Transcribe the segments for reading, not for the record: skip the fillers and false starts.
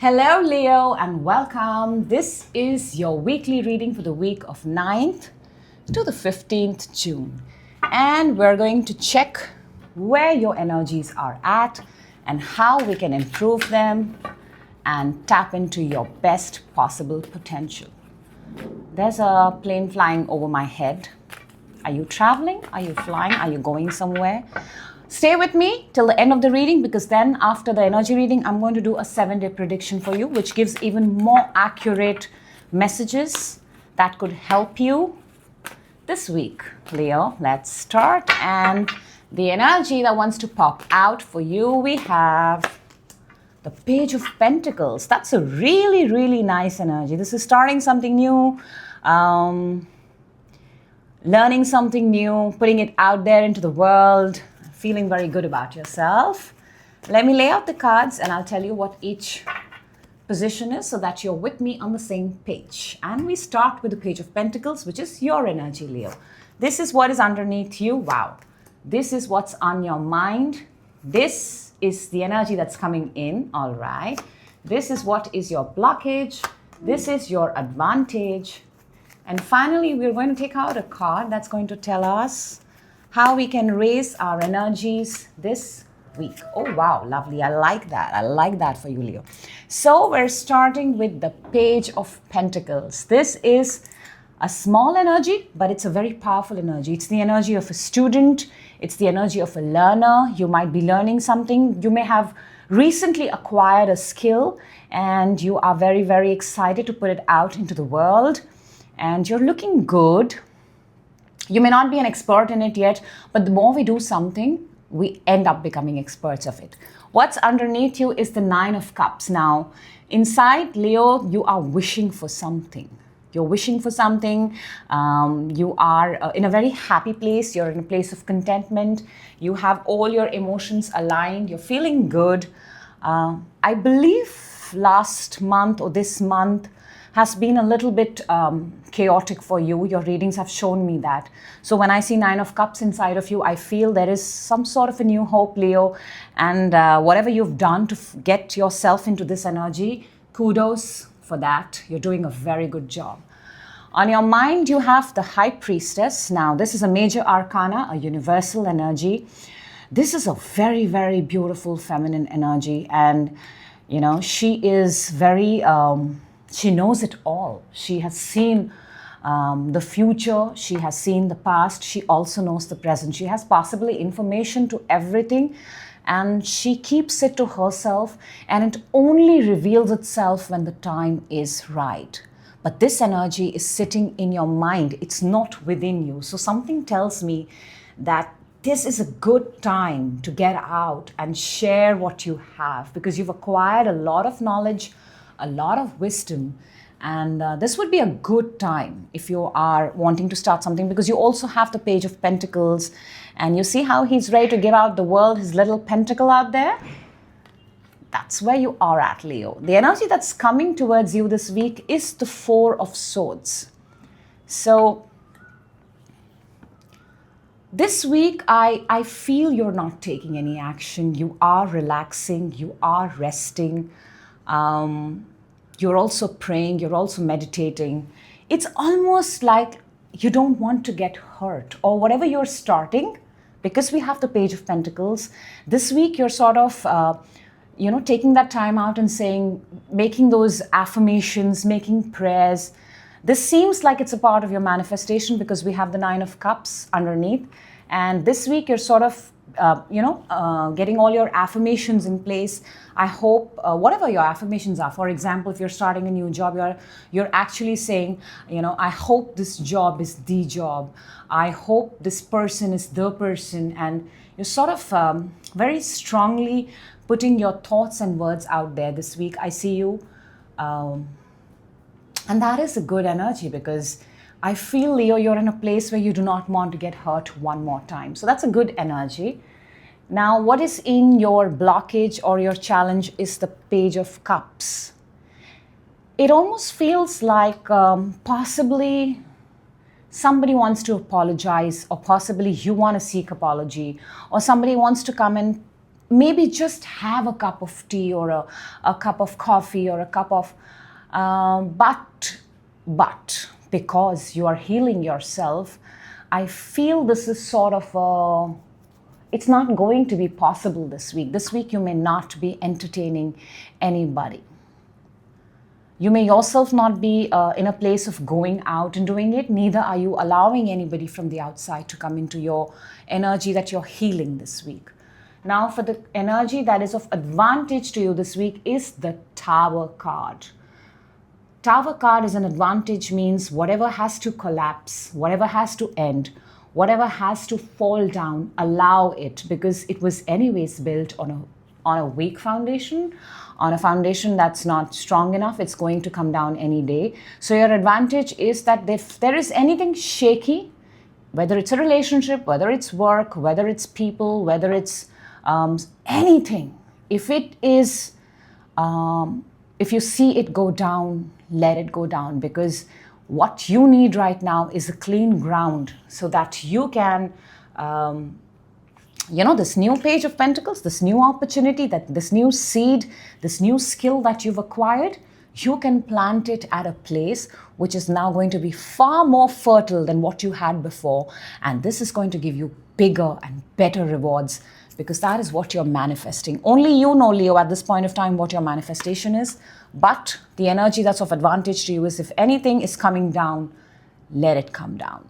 Hello, Leo, and welcome. This is your weekly reading for the week of 9th to the 15th June. And we're going to check where your energies are at and how we can improve them and tap into your best possible potential. There's a plane flying over my head. Are you traveling? Are you flying? Are you going somewhere? Stay with me till the end of the reading, because then after the energy reading, I'm going to do a 7-day prediction for you, which gives even more accurate messages that could help you this week. Leo, let's start. And the energy that wants to pop out for you, we have the Page of Pentacles. That's a really, really nice energy. This is starting something new, learning something new, putting it out there into the world, feeling very good about yourself. Let me lay out the cards and I'll tell you what each position is so that you're with me on the same page. And we start with the Page of Pentacles, which is your energy, Leo. This is what is underneath you. Wow. This is what's on your mind. This is the energy that's coming in. All right. This is what is your blockage. This is your advantage. And finally, we're going to take out a card that's going to tell us how we can raise our energies this week. Oh, wow, lovely. I like that. I like that for you, Leo. So we're starting with the Page of Pentacles. This is a small energy, but it's a very powerful energy. It's the energy of a student. It's the energy of a learner. You might be learning something. You may have recently acquired a skill and you are very, very excited to put it out into the world. And you're looking good. You may not be an expert in it yet, but the more we do something, we end up becoming experts of it. What's underneath you is the Nine of Cups. Now, inside, Leo, you are wishing for something. You're wishing for something. You are in a very happy place. You're in a place of contentment. You have all your emotions aligned. You're feeling good. I believe last month or this month has been a little bit chaotic for you. Your readings have shown me that. So when I see Nine of Cups inside of you, I feel there is some sort of a new hope, Leo. And whatever you've done to get yourself into this energy, kudos for that. You're doing a very good job. On your mind, you have the High Priestess. Now, this is a major arcana, a universal energy. This is a very, very beautiful feminine energy. And, you know, she is very... she knows it all. She has seen the future. She has seen the past. She also knows the present. She has possibly information to everything, and she keeps it to herself, and it only reveals itself when the time is right. But this energy is sitting in your mind. It's not within you. So something tells me that this is a good time to get out and share what you have, because you've acquired a lot of knowledge, a lot of wisdom, and this would be a good time if you are wanting to start something, because you also have the Page of Pentacles, and you see how he's ready to give out the world his little pentacle out there. That's where you are at, Leo. The energy that's coming towards you this week is the Four of Swords. So this week, I feel you're not taking any action. You are relaxing. You are resting. You're also praying, you're also meditating. It's almost like you don't want to get hurt, or whatever you're starting, because we have the Page of Pentacles. This week, you're sort of, taking that time out and saying, making those affirmations, making prayers. This seems like it's a part of your manifestation because we have the Nine of Cups underneath. And this week, you're sort of getting all your affirmations in place. I hope whatever your affirmations are, for example, if you're starting a new job, you're actually saying, I hope this job is the job. I hope this person is the person. And you're sort of very strongly putting your thoughts and words out there this week. I see you. And that is a good energy, because I feel, Leo, you're in a place where you do not want to get hurt one more time. So that's a good energy. Now, what is in your blockage or your challenge is the Page of Cups. It almost feels like possibly somebody wants to apologize, or possibly you want to seek apology, or somebody wants to come and maybe just have a cup of tea or a cup of coffee or a cup of, but because you are healing yourself, I feel this is sort of it's not going to be possible this week. This week you may not be entertaining anybody. You may yourself not be in a place of going out and doing it. Neither are you allowing anybody from the outside to come into your energy that you're healing this week. Now, for the energy that is of advantage to you this week is the Tower card. Tower card is an advantage, means whatever has to collapse, whatever has to end, whatever has to fall down, allow it, because it was anyways built on a weak foundation, on a foundation that's not strong enough. It's going to come down any day. So your advantage is that if there is anything shaky, whether it's a relationship, whether it's work, whether it's people, whether it's anything, if it is, if you see it go down, let it go down, because what you need right now is a clean ground so that you can, this new page of pentacles, this new opportunity, this new seed, this new skill that you've acquired, you can plant it at a place which is now going to be far more fertile than what you had before. And this is going to give you bigger and better rewards, because that is what you're manifesting. Only you know, Leo, at this point of time what your manifestation is. But the energy that's of advantage to you is, if anything is coming down, let it come down.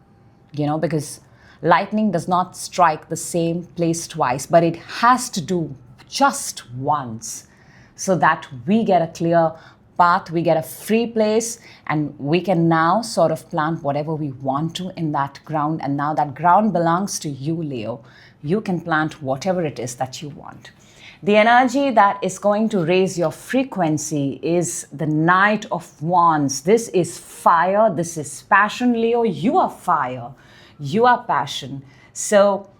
Because lightning does not strike the same place twice, but it has to do just once, so that we get a clear path, we get a free place, and we can now sort of plant whatever we want to in that ground. And now that ground belongs to you, Leo. You can plant whatever it is that you want. The energy that is going to raise your frequency is the Knight of Wands. This is fire. This is passion, Leo. You are fire. You are passion. So,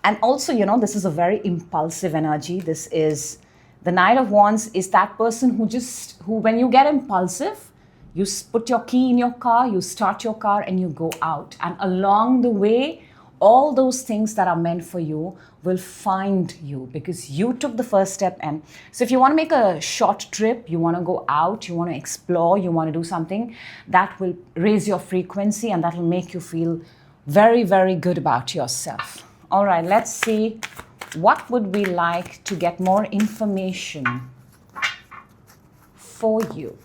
and also, this is a very impulsive energy. This is the Knight of Wands is that person who when you get impulsive, you put your key in your car, you start your car and you go out. And along the way, all those things that are meant for you will find you, because you took the first step. And so if you want to make a short trip, you want to go out, you want to explore, you want to do something, that will raise your frequency and that will make you feel very, very good about yourself. All right, let's see. What would we like to get more information for you,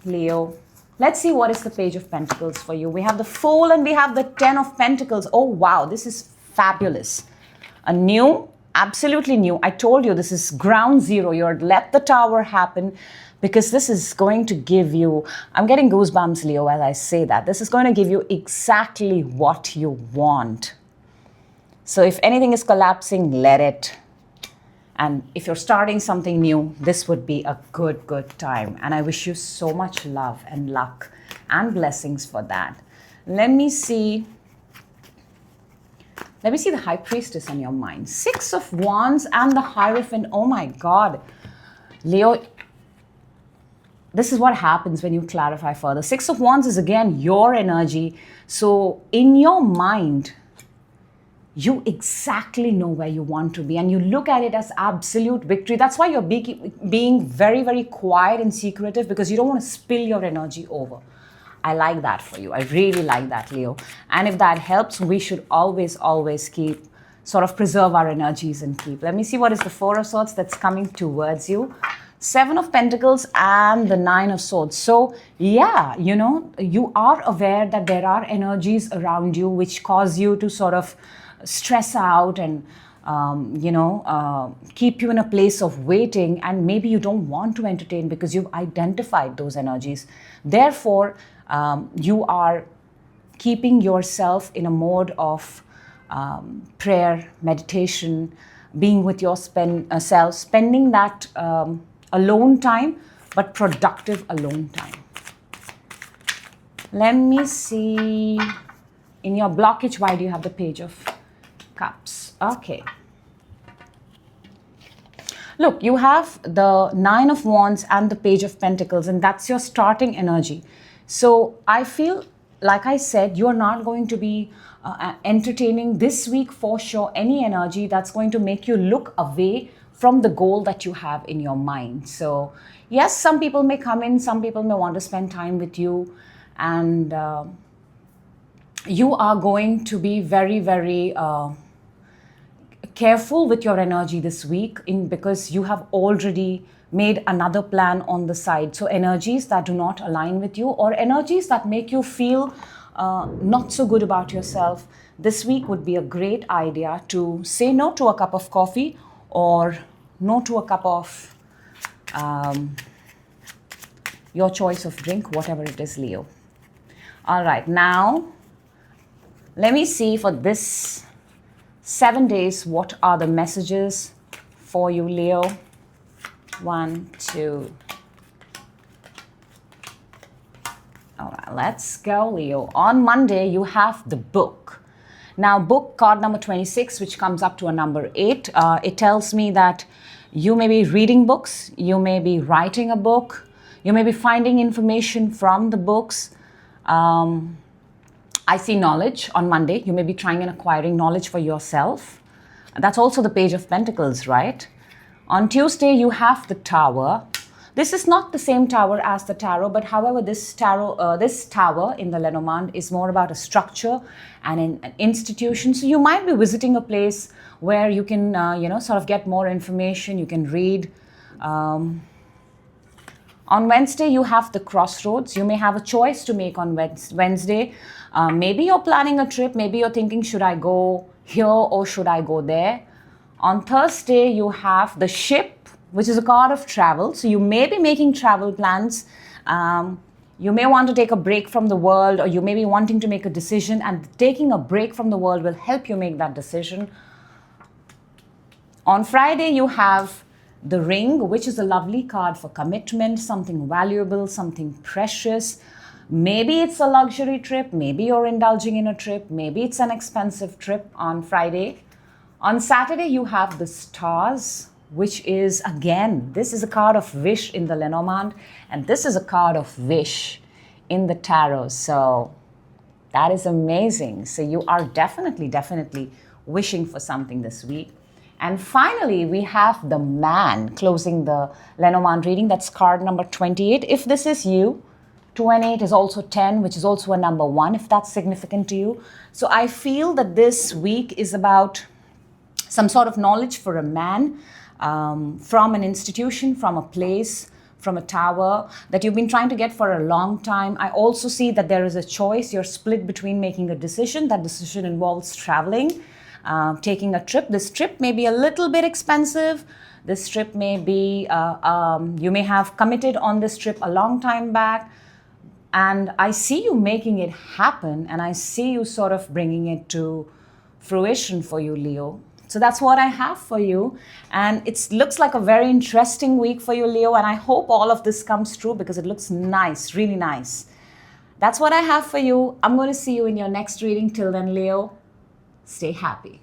Leo? Let's see what is the Page of Pentacles for you. We have the Fool and we have the Ten of Pentacles. Oh, wow, this is fabulous. A new, absolutely new. I told you this is ground zero. You're let the tower happen, because this is going to give you, I'm getting goosebumps, Leo, as I say that. This is going to give you exactly what you want. So if anything is collapsing, let it. And if you're starting something new, this would be a good time. And I wish you so much love and luck and blessings for that. Let me see the High Priestess on your mind. Six of Wands and the Hierophant. Oh my God. Leo, this is what happens when you clarify further. Six of Wands is again your energy. So in your mind, you exactly know where you want to be and you look at it as absolute victory. That's why you're being very, very quiet and secretive, because you don't want to spill your energy over. I like that for you. I really like that, Leo. And if that helps, we should always keep, sort of preserve our energies and keep. Let me see what is the Four of Swords that's coming towards you. Seven of Pentacles and the Nine of Swords. So yeah, you are aware that there are energies around you which cause you to sort of stress out and keep you in a place of waiting, and maybe you don't want to entertain because you've identified those energies. Therefore, you are keeping yourself in a mode of prayer, meditation, being with yourself, spending that alone time, but productive alone time. Let me see. In your blockage, why do you have the Page of Cups? Okay. Look, you have the Nine of Wands and the Page of Pentacles, and that's your starting energy. So I feel, like I said, you're not going to be entertaining this week for sure any energy that's going to make you look away from the goal that you have in your mind. So yes, some people may come in, some people may want to spend time with you, and you are going to be very, very careful with your energy this week because you have already made another plan on the side. So energies that do not align with you, or energies that make you feel not so good about yourself, this week would be a great idea to say no to a cup of coffee or no to a cup of your choice of drink, whatever it is, Leo. All right, now let me see for this 7 days, what are the messages for you, Leo? 1, 2. All right, let's go, Leo. On Monday, you have the book. Now, book card number 26, which comes up to a number 8. It tells me that you may be reading books, you may be writing a book, you may be finding information from the books. I see knowledge on Monday. You may be trying and acquiring knowledge for yourself. That's also the Page of Pentacles, right? On Tuesday, you have the Tower. This is not the same tower as the tarot, but however, this tower in the Lenormand is more about a structure and an institution. So you might be visiting a place where you can, sort of get more information. You can read. On Wednesday, you have the Crossroads. You may have a choice to make on Wednesday. Maybe you're planning a trip. Maybe you're thinking, should I go here or should I go there? On Thursday, you have the Ship, which is a card of travel. So you may be making travel plans. You may want to take a break from the world, or you may be wanting to make a decision, and taking a break from the world will help you make that decision. On Friday, you have the Ring, which is a lovely card for commitment, something valuable, something precious. Maybe it's a luxury trip, maybe you're indulging in a trip, maybe it's an expensive trip on Friday. On Saturday, you have the Stars, which is, again, this is a card of wish in the Lenormand, and this is a card of wish in the tarot. So that is amazing. So you are definitely wishing for something this week. And finally, we have the Man closing the Lenormand reading. That's card number 28. If this is you, 2 and 8 is also 10, which is also a number 1, if that's significant to you. So I feel that this week is about some sort of knowledge for a man, from an institution, from a place, from a tower that you've been trying to get for a long time. I also see that there is a choice. You're split between making a decision. That decision involves traveling. Taking a trip. This trip may be a little bit expensive. This trip may be, you may have committed on this trip a long time back. And I see you making it happen, and I see you sort of bringing it to fruition for you, Leo. So that's what I have for you. And it looks like a very interesting week for you, Leo. And I hope all of this comes true because it looks nice, really nice. That's what I have for you. I'm going to see you in your next reading. Till then, Leo, stay happy.